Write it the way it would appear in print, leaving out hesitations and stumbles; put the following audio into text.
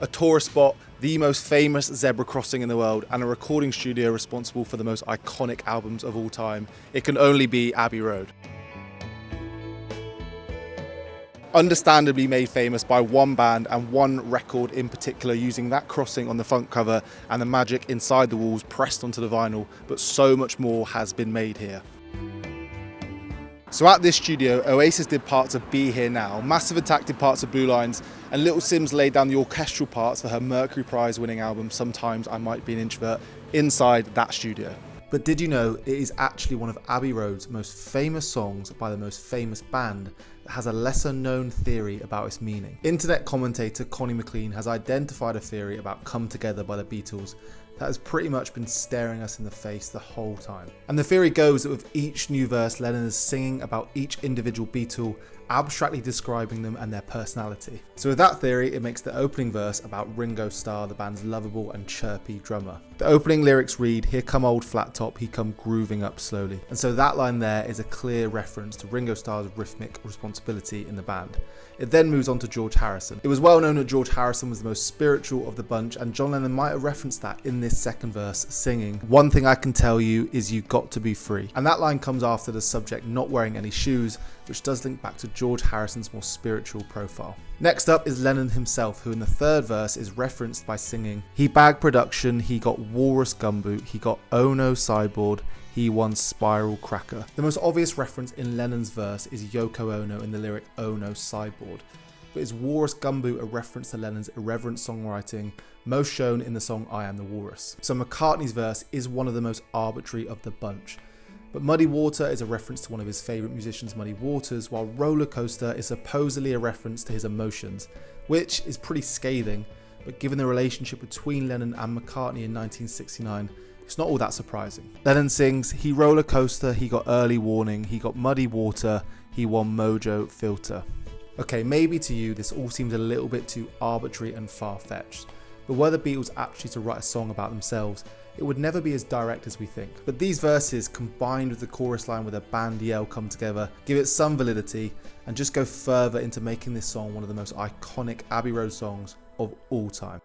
a tourist spot, the most famous zebra crossing in the world, and a recording studio responsible for the most iconic albums of all time, it can only be Abbey Road. Understandably made famous by one band and one record in particular, using that crossing on the front cover and the magic inside the walls pressed onto the vinyl, but so much more has been made here. So at this studio, Oasis did parts of Be Here Now, Massive Attack did parts of Blue Lines, and Little Simz laid down the orchestral parts for her Mercury Prize winning album Sometimes I Might Be an Introvert inside that studio. But did you know it is actually one of Abbey Road's most famous songs by the most famous band that has a lesser known theory about its meaning? Internet commentator Connie McLean has identified a theory about Come Together by the Beatles that has pretty much been staring us in the face the whole time. And the theory goes that with each new verse, Lennon is singing about each individual Beatle, abstractly describing them and their personality. So with that theory, it makes the opening verse about Ringo Starr, the band's lovable and chirpy drummer. The opening lyrics read, "Here come old flat top, he come grooving up slowly." And so that line there is a clear reference to Ringo Starr's rhythmic responsibility in the band. It then moves on to George Harrison. It was well known that George Harrison was the most spiritual of the bunch, and John Lennon might have referenced that in this second verse, singing, "One thing I can tell you is you got to be free." And that line comes after the subject not wearing any shoes, which does link back to George Harrison's more spiritual profile. Next up is Lennon himself, who in the third verse is referenced by singing, "He bagged production, he got walrus gumboot, he got Ono sideboard, he won spiral cracker." The most obvious reference in Lennon's verse is Yoko Ono in the lyric Ono sideboard. But is Walrus Gumboot a reference to Lennon's irreverent songwriting, most shown in the song I Am the Walrus? So McCartney's verse is one of the most arbitrary of the bunch. But Muddy Water is a reference to one of his favourite musicians, Muddy Waters, while Roller Coaster is supposedly a reference to his emotions, which is pretty scathing, but given the relationship between Lennon and McCartney in 1969, it's not all that surprising. Lennon sings, "He roller coaster, he got early warning, he got muddy water, he won mojo filter." Okay, maybe to you this all seems a little bit too arbitrary and far-fetched, but were the Beatles actually to write a song about themselves, it would never be as direct as we think. But these verses, combined with the chorus line with a band yell come together, give it some validity and just go further into making this song one of the most iconic Abbey Road songs of all time.